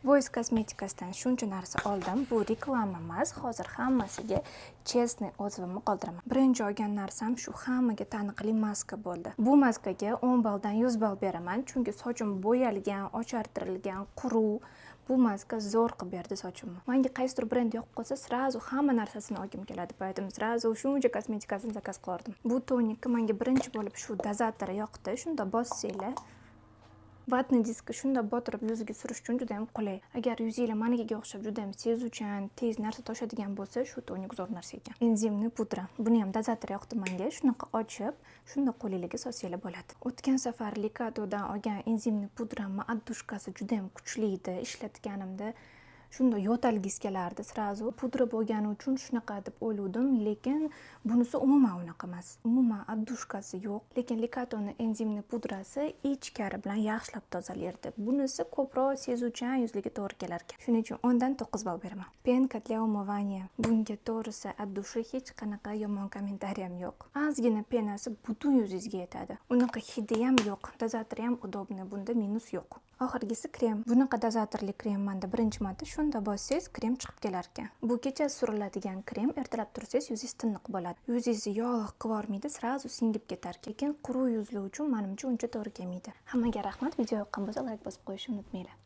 Voice kosmetikasidan shuncha narsa oldim. Bu reklama emas. Hozir hammasiga chestni o'zimni qoldiraman. Birinchi olgan narsam shu hammaga taniqli maska bo'ldi. Bu maskaga 10 balldan 100 ball beraman, chunki sochim bo'yalgan, ochartirilgan, quruq. Bu maska zo'r qilib berdi sochimni. Menga qaysidir brend yoqib qolsa, srazu hamma narsasini olgim keladi. Poytum srazu shuncha kosmetikasini zakaz qildim. Bu tonikka menga birinchi bo'lib shu dozatori yoqdi. Shunda bossanglar vatni diskni shunda botirib yuziga surish uchun juda ham qulay. Agar yuzinglar manikiga o'xshab juda ham sezuvchan, tez narsa toshadigan bo'lsa, shu tonik zo'r narsa ekan. Enzimli pudra. Buni ham dozator yoqdi menga. Shunaqa ochib, shunda qo'lingizga solsanglar bo'ladi. O'tgan safar Likadodan olgan enzimli pudramni addushkasi juda ham kuchli edi. Ishlatganimda shunda yo'talgis kelardi srazu. Pudra bo'lgani uchun shunaqa deb o'yladim, lekin bunisi umuman unaqa emas. Umuman addushkasi yo'q, lekin Likadoning enzimli pudrasi ichkari bilan yaxshilab tozalaydi. Bunisi ko'proq sezuvchan yuzlarga to'g'ri kelar ekan. Shuning uchun 10 dan 9 ball beraman. Penka для умывания. Bunga to'g'risi addushi hech qanaqa yomon kommentariyam yo'q. Ozgina penasi butun yuzingizga yetadi. Unaqa hidi ham yo'q, dozatori ham udobniy, bunda minus yo'q. Oxirgisi krem. Bunaqa dozatorli krem menda birinchi marta shunda bossangiz krem chiqib kelar ekan. Bu kecha suriladigan krem, ertalab tursangiz yuzingiz tiniq bo'ladi. Yuzingizni yog' qivormaydi, srazu singib ketar ekan. Lekin quruq yuzlar uchun menimcha uncha to'g'ri kelmaydi. Hammaga rahmat. Video yoqqan bo'lsa like bosib qo'yishni unutmanglar.